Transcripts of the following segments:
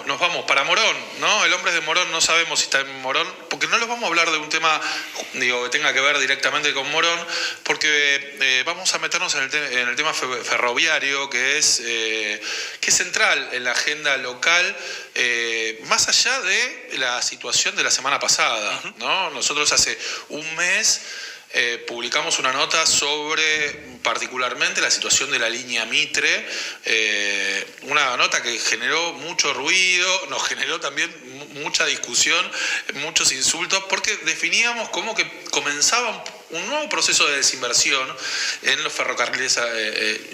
nos vamos para Morón, ¿no? El hombre es de Morón, no sabemos si está en Morón, porque no les vamos a hablar de un tema, que tenga que ver directamente con Morón, porque vamos a meternos en el tema ferroviario, que es central en la agenda local, más allá de la situación de la semana pasada, ¿no? Nosotros hace un mes publicamos una nota sobre particularmente la situación de la línea Mitre, una nota que generó mucho ruido, nos generó también mucha discusión, muchos insultos, porque definíamos como que comenzaba un nuevo proceso de desinversión en los ferrocarriles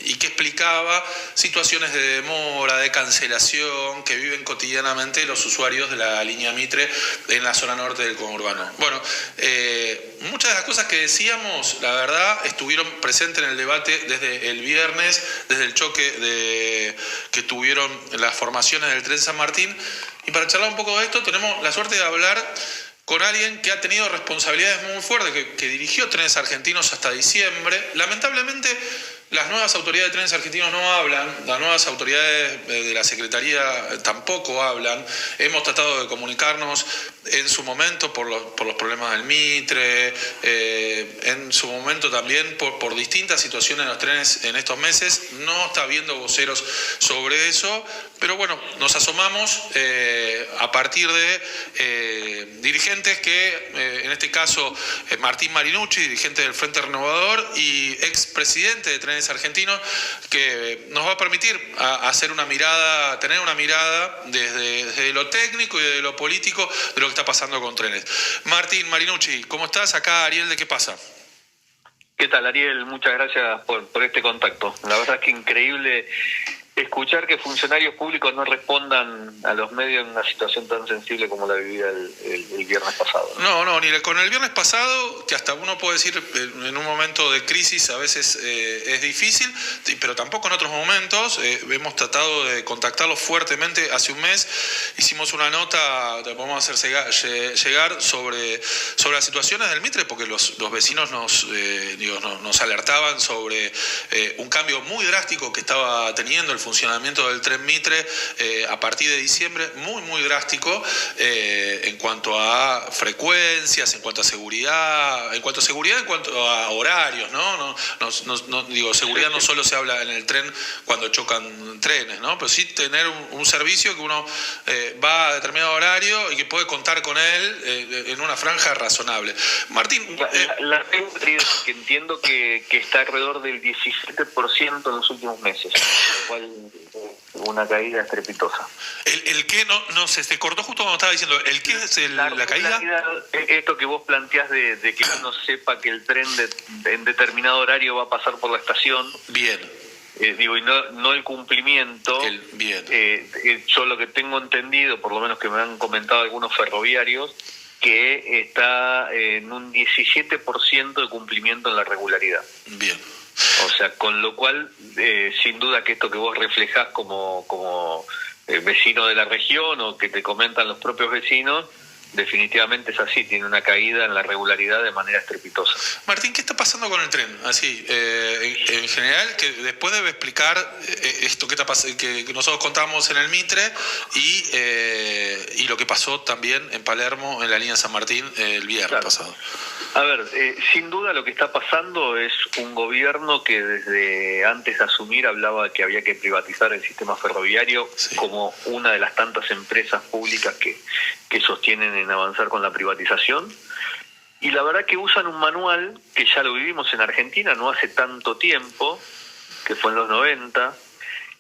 y que explicaba situaciones de demora, de cancelación que viven cotidianamente los usuarios de la línea Mitre en la zona norte del conurbano. Bueno, muchas de las cosas que decíamos, la verdad, estuvieron presentes en el debate desde el viernes, desde el choque que tuvieron las formaciones del Tren San Martín. Y para charlar un poco de esto, tenemos la suerte de hablar con alguien que ha tenido responsabilidades muy fuertes, que dirigió Trenes Argentinos hasta diciembre. Lamentablemente, las nuevas autoridades de Trenes Argentinos no hablan, las nuevas autoridades de la Secretaría tampoco hablan. Hemos tratado de comunicarnos en su momento por los problemas del Mitre, en su momento también por distintas situaciones en los trenes en estos meses. No está habiendo voceros sobre eso, pero bueno, nos asomamos a partir de dirigentes que, en este caso, Martín Marinucci, dirigente del Frente Renovador y expresidente de Trenes Argentinos, que nos va a permitir hacer una mirada, tener una mirada desde lo técnico y desde lo político de lo que está pasando con Trenes. Martín Marinucci, ¿cómo estás? Acá Ariel de ¿Qué pasa? ¿Qué tal, Ariel? Muchas gracias por este contacto. La verdad es que increíble escuchar que funcionarios públicos no respondan a los medios en una situación tan sensible como la vivida el viernes pasado. No, ni con el viernes pasado, que hasta uno puede decir en un momento de crisis a veces es difícil, pero tampoco en otros momentos. Hemos tratado de contactarlos fuertemente. Hace un mes hicimos una nota, te podemos hacer llegar sobre las situaciones del Mitre, porque los vecinos nos alertaban sobre un cambio muy drástico que estaba teniendo el funcionamiento del tren Mitre a partir de diciembre, muy drástico en cuanto a frecuencias, en cuanto a seguridad, en cuanto a horarios, ¿no? Seguridad no solo se habla en el tren cuando chocan trenes, ¿no? Pero sí tener un servicio que uno va a determinado horario y que puede contar con él en una franja razonable. Martín, la que entiendo que está alrededor del 17% en los últimos meses, lo cual una caída estrepitosa. ¿El qué no se cortó justo cuando estaba diciendo? ¿El qué es la caída? Esto que vos planteás de que uno sepa que el tren en determinado horario va a pasar por la estación. Bien. Y no el cumplimiento. Bien. Yo lo que tengo entendido, por lo menos que me han comentado algunos ferroviarios, que está en un 17% de cumplimiento en la regularidad. Bien. O sea, con lo cual, sin duda que esto que vos reflejás como vecino de la región o que te comentan los propios vecinos, definitivamente es así, tiene una caída en la regularidad de manera estrepitosa. Martín, ¿qué está pasando con el tren? Así, en general, que después debe explicar esto que nosotros contamos en el Mitre y lo que pasó también en Palermo, en la línea San Martín, el viernes pasado. A ver, sin duda lo que está pasando es un gobierno que desde antes de asumir hablaba que había que privatizar el sistema ferroviario como una de las tantas empresas públicas que sostienen en avanzar con la privatización. Y la verdad que usan un manual que ya lo vivimos en Argentina no hace tanto tiempo, que fue en los 90,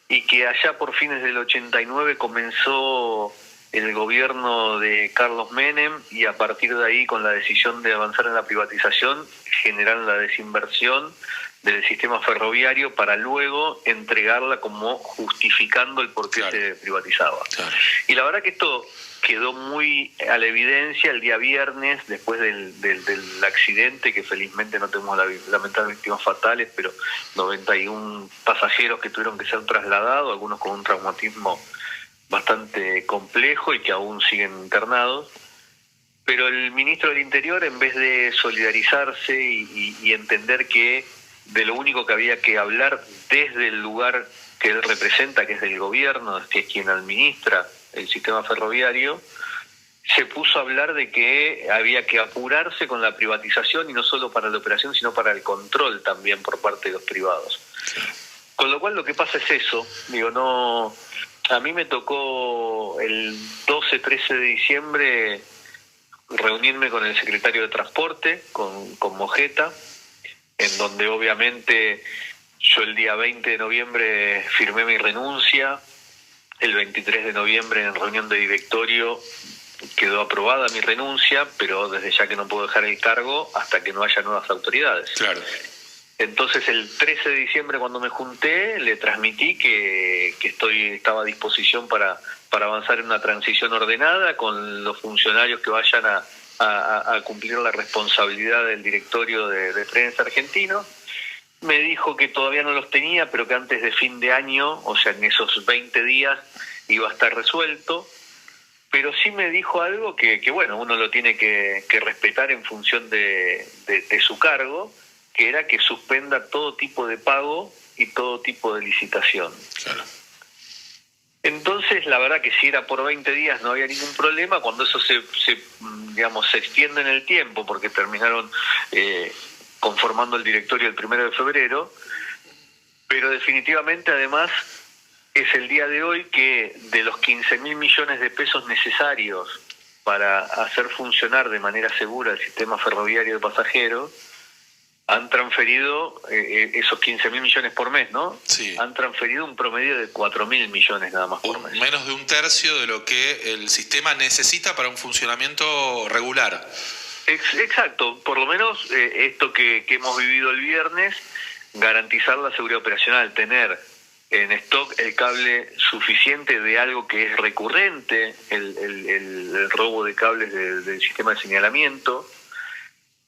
y que allá por fines del 89 comenzó el gobierno de Carlos Menem, y a partir de ahí, con la decisión de avanzar en la privatización, generaron la desinversión del sistema ferroviario para luego entregarla como justificando el por qué se privatizaba. Claro. Y la verdad que esto quedó muy a la evidencia el día viernes, después del accidente, que felizmente no tuvimos lamentable víctimas fatales, pero 91 pasajeros que tuvieron que ser trasladados, algunos con un traumatismo bastante complejo y que aún siguen internados. Pero el ministro del Interior, en vez de solidarizarse y entender que de lo único que había que hablar desde el lugar que él representa, que es del gobierno, que es quien administra el sistema ferroviario, se puso a hablar de que había que apurarse con la privatización, y no solo para la operación, sino para el control también por parte de los privados. Con lo cual lo que pasa es eso, no, a mí me tocó el 12-13 de diciembre reunirme con el secretario de Transporte, con Mojeta, en donde obviamente yo el día 20 de noviembre firmé mi renuncia, el 23 de noviembre en reunión de directorio quedó aprobada mi renuncia, pero desde ya que no puedo dejar el cargo hasta que no haya nuevas autoridades. Claro. Entonces el 13 de diciembre cuando me junté le transmití que estaba a disposición para avanzar en una transición ordenada con los funcionarios que vayan a cumplir la responsabilidad del directorio de Trenes Argentinos. Me dijo que todavía no los tenía, pero que antes de fin de año, o sea, en esos 20 días, iba a estar resuelto. Pero sí me dijo algo que bueno, uno lo tiene que respetar en función de su cargo, que era que suspenda todo tipo de pago y todo tipo de licitación. Claro. Entonces, la verdad que si era por 20 días no había ningún problema. Cuando eso se extiende en el tiempo, porque terminaron conformando el directorio el 1 de febrero, pero definitivamente además es el día de hoy que de los 15.000 millones de pesos necesarios para hacer funcionar de manera segura el sistema ferroviario de pasajeros, han transferido esos 15.000 millones por mes, ¿no? Sí. Han transferido un promedio de 4.000 millones nada más por mes. Menos de un tercio de lo que el sistema necesita para un funcionamiento regular. Exacto, por lo menos esto que hemos vivido el viernes, garantizar la seguridad operacional, tener en stock el cable suficiente de algo que es recurrente, el robo de cables del sistema de señalamiento,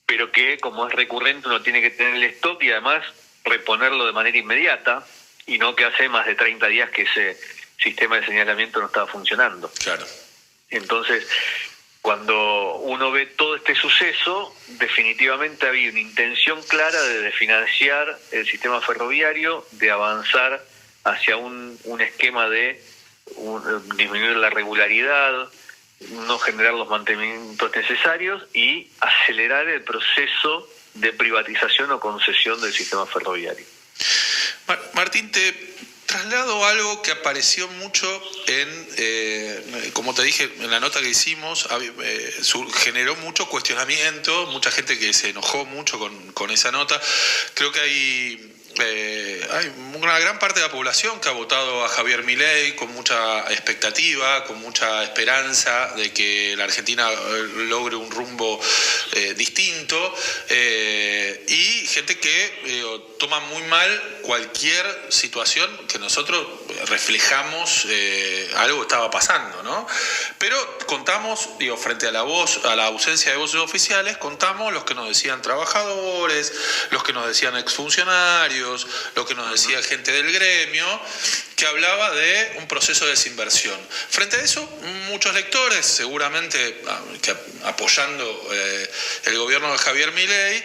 pero que como es recurrente uno tiene que tener el stock y además reponerlo de manera inmediata, y no que hace más de 30 días que ese sistema de señalamiento no estaba funcionando. Claro. Entonces, cuando uno ve todo este suceso, definitivamente había una intención clara de desfinanciar el sistema ferroviario, de avanzar hacia un esquema de disminuir la regularidad, no generar los mantenimientos necesarios y acelerar el proceso de privatización o concesión del sistema ferroviario. Martín, te traslado algo que apareció mucho como te dije, en la nota que hicimos, generó mucho cuestionamiento, mucha gente que se enojó mucho con esa nota. Creo que hay una gran parte de la población que ha votado a Javier Milei con mucha expectativa, con mucha esperanza de que la Argentina logre un rumbo distinto, y gente que toma muy mal cualquier situación que nosotros reflejamos algo que estaba pasando, ¿no? Pero contamos, frente a la ausencia de voces oficiales, contamos los que nos decían trabajadores, los que nos decían exfuncionarios, lo que nos decía gente del gremio, que hablaba de un proceso de desinversión. Frente a eso, muchos lectores, seguramente que apoyando el gobierno de Javier Milei,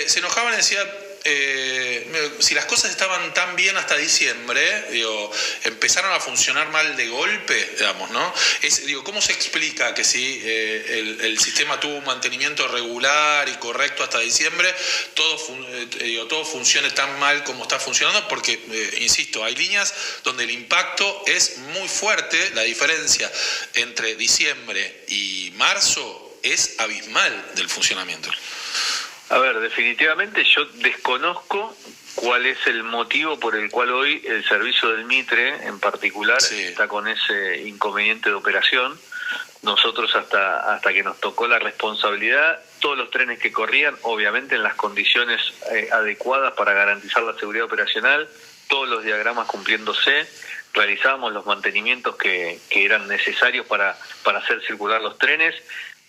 se enojaban y decían, si las cosas estaban tan bien hasta diciembre, empezaron a funcionar mal de golpe, digamos, ¿no? ¿Cómo se explica que si el sistema tuvo un mantenimiento regular y correcto hasta diciembre, todo funcione tan mal como está funcionando? Porque, insisto, hay líneas donde el impacto es muy fuerte, la diferencia entre diciembre y marzo es abismal del funcionamiento. A ver, definitivamente yo desconozco cuál es el motivo por el cual hoy el servicio del Mitre en particular está con ese inconveniente de operación. Nosotros hasta que nos tocó la responsabilidad, todos los trenes que corrían, obviamente en las condiciones adecuadas para garantizar la seguridad operacional, todos los diagramas cumpliéndose, realizábamos los mantenimientos que eran necesarios para hacer circular los trenes,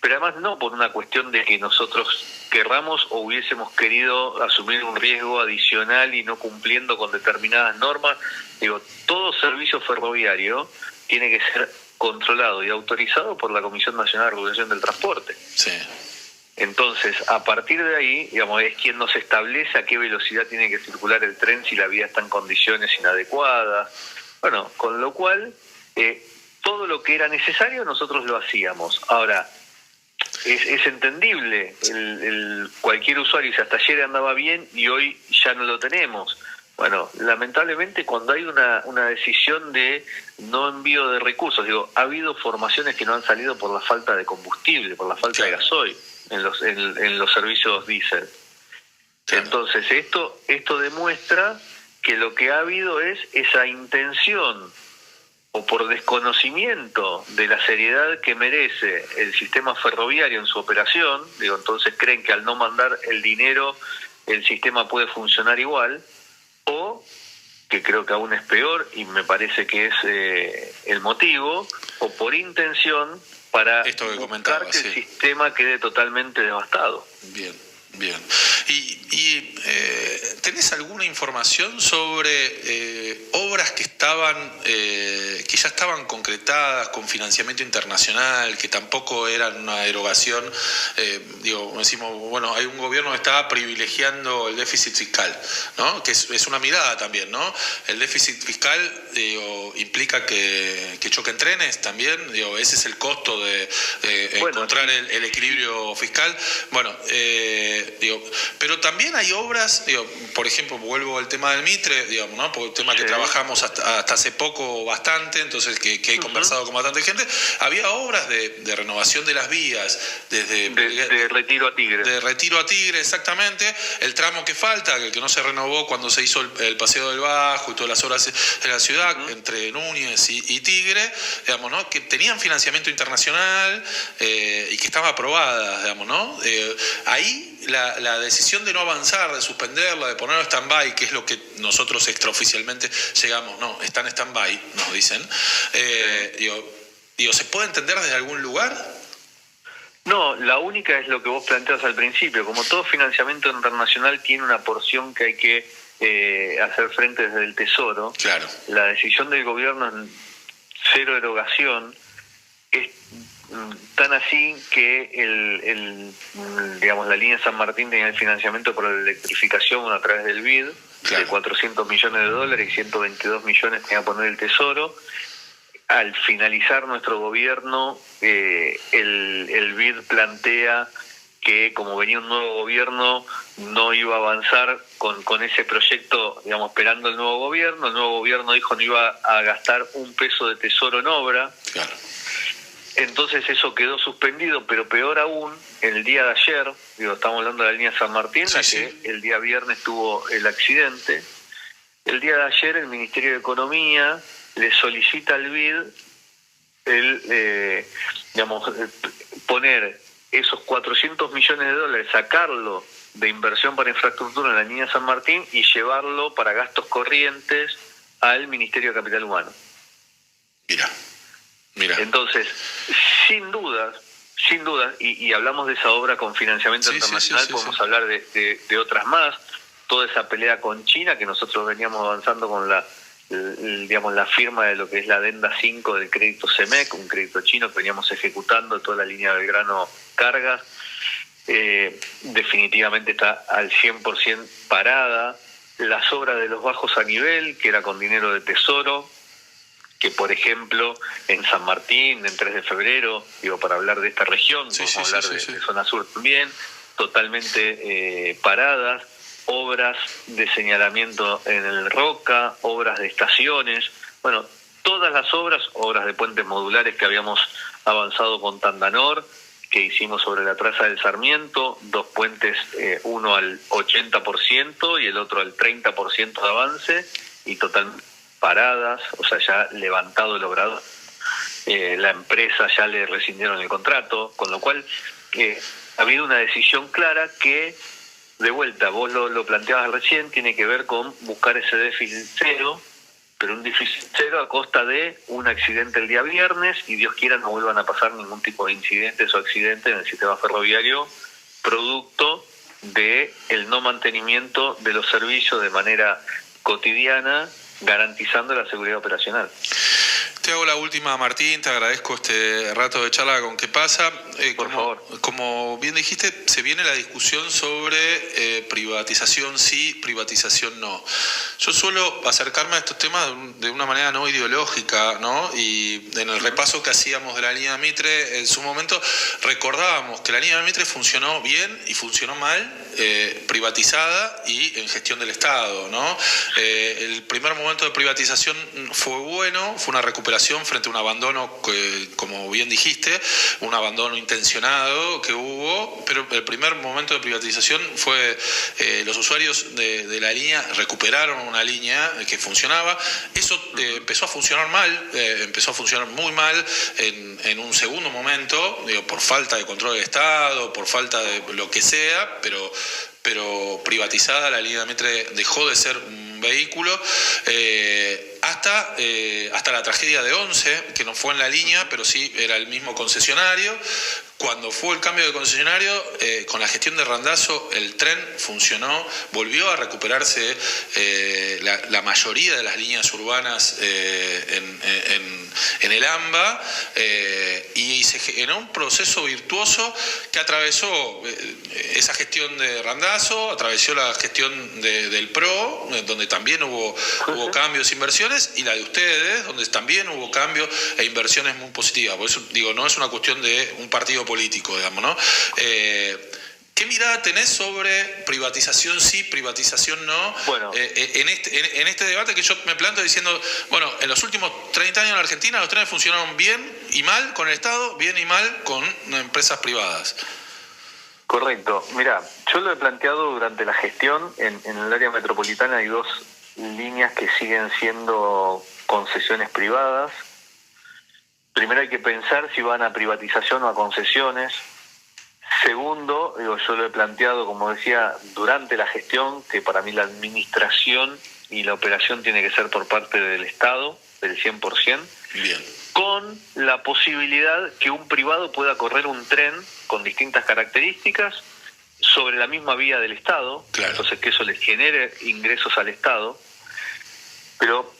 pero además no por una cuestión de que nosotros querramos o hubiésemos querido asumir un riesgo adicional y no cumpliendo con determinadas normas. Todo servicio ferroviario tiene que ser controlado y autorizado por la Comisión Nacional de Regulación del Transporte. Sí. Entonces, a partir de ahí, es quien nos establece a qué velocidad tiene que circular el tren si la vía está en condiciones inadecuadas. Bueno, con lo cual, todo lo que era necesario nosotros lo hacíamos. Ahora, es entendible, cualquier usuario dice hasta ayer andaba bien y hoy ya no lo tenemos. Bueno, lamentablemente cuando hay una decisión de no envío de recursos, ha habido formaciones que no han salido por la falta de combustible, por la falta de gasoil en los servicios diésel. Entonces esto demuestra que lo que ha habido es esa intención, o por desconocimiento de la seriedad que merece el sistema ferroviario en su operación, entonces creen que al no mandar el dinero el sistema puede funcionar igual, o, que creo que aún es peor, y me parece que es el motivo, o por intención para buscar que el sistema quede totalmente devastado. Bien. ¿Y tenés alguna información sobre obras que ya estaban concretadas con financiamiento internacional, que tampoco eran una erogación? Decimos, bueno, hay un gobierno que está privilegiando el déficit fiscal, ¿no? Que es una mirada también, ¿no? El déficit fiscal implica que choquen trenes también, ese es el costo de encontrar el equilibrio fiscal. Bueno, pero también hay obras, por ejemplo, vuelvo al tema del Mitre, ¿no? Por el tema que trabajamos hasta hace poco bastante, entonces que he conversado con bastante gente. Había obras de renovación de las vías, de Retiro a Tigre. De Retiro a Tigre, exactamente. El tramo que falta, el que no se renovó cuando se hizo el Paseo del Bajo y todas las obras de la ciudad, entre Núñez y Tigre, ¿no? Que tenían financiamiento internacional y que estaba aprobada, ¿no? Ahí la decisión de no avanzar, de suspenderla, de ponerlo en stand-by, que es lo que nosotros extraoficialmente llegamos, no, está en stand-by, nos dicen. ¿Se puede entender desde algún lugar? No, la única es lo que vos planteas al principio. Como todo financiamiento internacional tiene una porción que hay que hacer frente desde el Tesoro, claro. La decisión del gobierno en cero erogación es tan así que la línea San Martín tenía el financiamiento por la electrificación a través del BID, claro, de $400 millones y 122 millones tenía que poner el Tesoro. Al finalizar nuestro gobierno, el BID plantea que como venía un nuevo gobierno no iba a avanzar con ese proyecto, esperando el nuevo gobierno. El nuevo gobierno dijo no iba a gastar un peso de Tesoro en obra. Claro. Entonces eso quedó suspendido, pero peor aún, el día de ayer, estamos hablando de la línea San Martín, que el día viernes tuvo el accidente. El día de ayer el Ministerio de Economía le solicita al BID poner esos $400 millones, sacarlo de inversión para infraestructura en la línea San Martín y llevarlo para gastos corrientes al Ministerio de Capital Humano. Mira. Entonces, sin dudas, y hablamos de esa obra con financiamiento internacional, podemos hablar de otras más, toda esa pelea con China que nosotros veníamos avanzando con la firma de lo que es la adenda 5 del crédito CEMEC, un crédito chino que veníamos ejecutando toda la línea Belgrano Cargas, definitivamente está al 100% parada. Las obras de los bajos a nivel, que era con dinero de Tesoro, que por ejemplo en San Martín, en 3 de febrero, para hablar de esta región, vamos a hablar de zona sur también, totalmente paradas. Obras de señalamiento en el Roca, obras de estaciones, todas las obras de puentes modulares que habíamos avanzado con Tandanor, que hicimos sobre la traza del Sarmiento, 2 puentes, uno al 80% y el otro al 30% de avance, y totalmente paradas, ya levantado el obrador. La empresa ya le rescindieron el contrato, con lo cual ha habido una decisión clara que, de vuelta, vos lo planteabas recién, tiene que ver con buscar ese déficit cero, pero un déficit cero a costa de un accidente el día viernes, y Dios quiera no vuelvan a pasar ningún tipo de incidentes o accidentes en el sistema ferroviario, producto de el no mantenimiento de los servicios de manera cotidiana, garantizando la seguridad operacional. Te hago la última, Martín, te agradezco este rato de charla con ¿Qué pasa? Por favor. Como bien dijiste, se viene la discusión sobre privatización sí, privatización no. Yo suelo acercarme a estos temas de una manera no ideológica, ¿no? Y en el repaso que hacíamos de la línea Mitre, en su momento recordábamos que la línea Mitre funcionó bien y funcionó mal, privatizada y en gestión del Estado, ¿no? El primer momento de privatización fue bueno, fue una recuperación frente a un abandono que, como bien dijiste, un abandono intencionado que hubo, pero el primer momento de privatización fue los usuarios de la línea recuperaron una línea que funcionaba. Eso empezó a funcionar mal, empezó a funcionar muy mal en un segundo momento, digo, por falta de control del Estado, por falta de lo que sea, pero privatizada la línea Mitre dejó de ser un vehículo hasta la tragedia de Once, que no fue en la línea, pero sí era el mismo concesionario. Cuando fue el cambio de concesionario, con la gestión de Randazzo, el tren funcionó, volvió a recuperarse la mayoría de las líneas urbanas en el AMBA, y se generó un proceso virtuoso que atravesó esa gestión de Randazzo, atravesó la gestión del PRO, donde también hubo cambios e inversiones, y la de ustedes, donde también hubo cambios e inversiones muy positivas. Por eso digo, no es una cuestión de un partido político, digamos, ¿no? ¿Qué mirada tenés sobre privatización sí, privatización no? Bueno, en este debate que yo me planteo diciendo, bueno, en los últimos 30 años en la Argentina los trenes funcionaron bien y mal con el Estado, bien y mal con empresas privadas. correcto. Mira, yo lo he planteado durante la gestión. En el área metropolitana hay dos líneas que siguen siendo concesiones privadas. Primero hay que pensar si van a privatización o a concesiones. Segundo, yo lo he planteado, como decía, durante la gestión, que para mí la administración y la operación tiene que ser por parte del Estado, del 100%. Bien. Con la posibilidad que un privado pueda correr un tren con distintas características sobre la misma vía del Estado, claro. Entonces que eso les genere ingresos al Estado, pero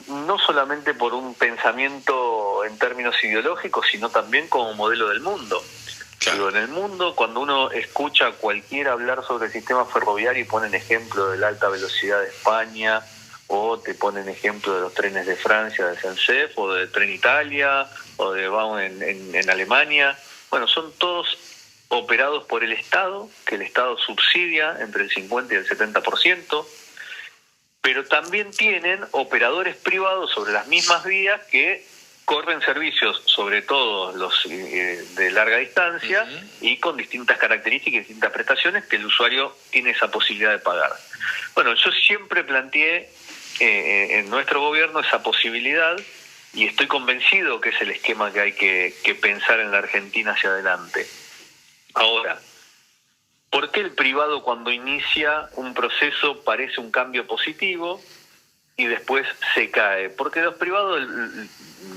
no solamente por un pensamiento en términos ideológicos, sino también como modelo del mundo. Claro. Pero en el mundo, cuando uno escucha a cualquiera hablar sobre el sistema ferroviario y ponen ejemplo de la alta velocidad de España, o te ponen ejemplo de los trenes de Francia, de SNCF, o de Tren Italia, o de Baum en Alemania, bueno, son todos operados por el Estado, que el Estado subsidia entre el 50 y el 70%, pero también tienen operadores privados sobre las mismas vías que corren servicios, sobre todo los de larga distancia, y con distintas características y distintas prestaciones que el usuario tiene esa posibilidad de pagar. Bueno, yo siempre planteé en nuestro gobierno esa posibilidad, y estoy convencido que es el esquema que hay que pensar en la Argentina hacia adelante. Ahora, ¿por qué el privado cuando inicia un proceso parece un cambio positivo y después se cae? Porque los privados,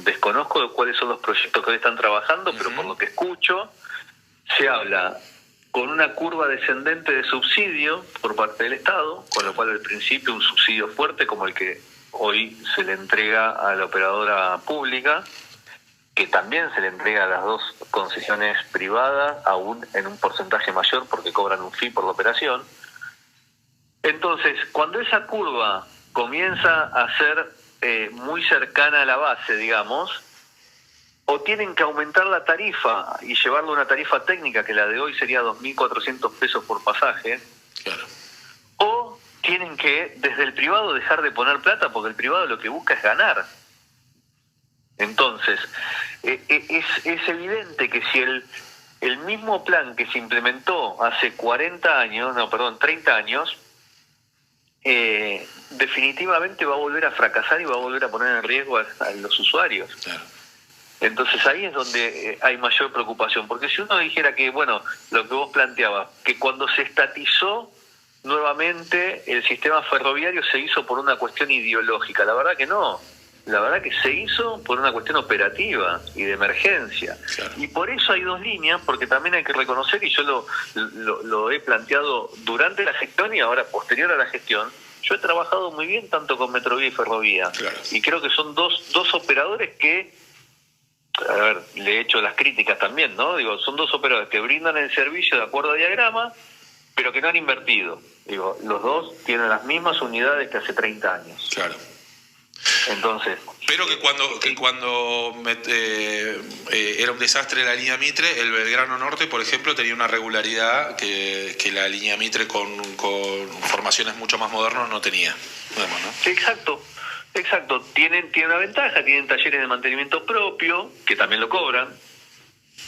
desconozco cuáles son los proyectos que hoy están trabajando, pero por lo que escucho, se habla con una curva descendente de subsidio por parte del Estado, con lo cual al principio un subsidio fuerte como el que hoy se le entrega a la operadora pública, que también se le entrega a las dos concesiones privadas, aún en un porcentaje mayor porque cobran un fee por la operación. Entonces, cuando esa curva comienza a ser muy cercana a la base, digamos, o tienen que aumentar la tarifa y llevarlo a una tarifa técnica, que la de hoy sería 2.400 pesos por pasaje, Claro. o tienen que, desde el privado, dejar de poner plata, porque el privado lo que busca es ganar. Entonces, es evidente que si el mismo plan que se implementó hace 30 años, definitivamente va a volver a fracasar y va a volver a poner en riesgo a los usuarios. Claro. Entonces ahí es donde hay mayor preocupación, porque si uno dijera que, bueno, lo que vos planteabas, que cuando se estatizó nuevamente el sistema ferroviario se hizo por una cuestión ideológica, la verdad que no. La verdad que se hizo por una cuestión operativa y de emergencia. Claro. Y por eso hay dos líneas, porque también hay que reconocer, y yo lo he planteado durante la gestión y ahora posterior a la gestión, Yo he trabajado muy bien tanto con Metrovía y Ferrovía, Claro. y creo que son dos operadores que, a ver, le he hecho las críticas también, ¿no? Digo, son dos operadores que brindan el servicio de acuerdo a diagrama, pero que no han invertido. Digo, los dos tienen las mismas unidades que hace 30 años. Claro. Entonces... Pero que cuando era un desastre la línea Mitre, el Belgrano Norte, por ejemplo, tenía una regularidad que la línea Mitre con formaciones mucho más modernas no tenía. Vemos, ¿no? Exacto. Tienen una ventaja, tienen talleres de mantenimiento propio, que también lo cobran.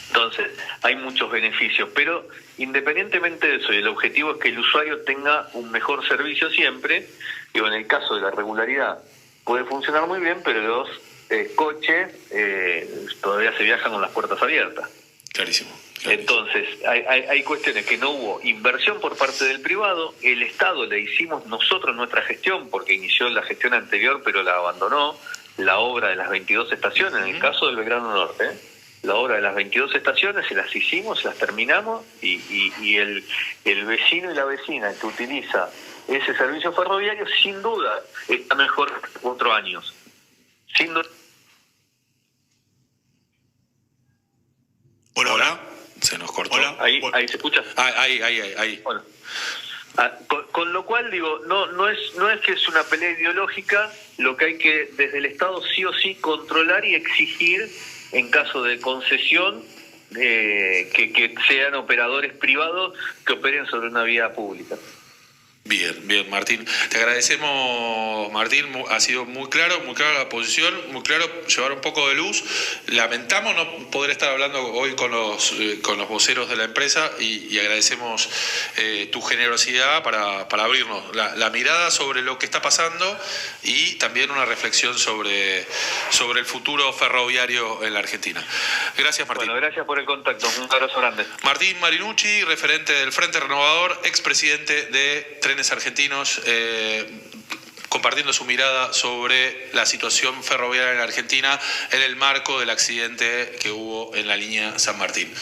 Entonces, hay muchos beneficios, pero independientemente de eso, y el objetivo es que el usuario tenga un mejor servicio siempre, y en el caso de la regularidad puede funcionar muy bien, pero los coches todavía se viajan con las puertas abiertas. Clarísimo. Entonces, hay cuestiones que no hubo inversión por parte del privado, el Estado le hicimos nosotros nuestra gestión, porque inició la gestión anterior, pero la abandonó, la obra de las 22 estaciones, en el caso del Belgrano Norte, la obra de las 22 estaciones se las hicimos, se las terminamos, y el vecino y la vecina que utiliza ese servicio ferroviario, sin duda, está mejor que 4 años. Sin duda. Hola. Se nos cortó. Hola. Ahí se escucha. Ahí. Bueno. Con lo cual, digo, no es que es una pelea ideológica, lo que hay que desde el Estado sí o sí controlar y exigir en caso de concesión que sean operadores privados que operen sobre una vía pública. Bien, Martín. Te agradecemos, Martín. Ha sido muy clara la posición, muy claro llevar un poco de luz. Lamentamos no poder estar hablando hoy con los voceros de la empresa y agradecemos tu generosidad para abrirnos la mirada sobre lo que está pasando y también una reflexión sobre el futuro ferroviario en la Argentina. Gracias, Martín. Bueno, gracias por el contacto. Un abrazo grande. Martín Marinucci, referente del Frente Renovador, expresidente de Trenes Argentinos, compartiendo su mirada sobre la situación ferroviaria en la Argentina en el marco del accidente que hubo en la línea San Martín.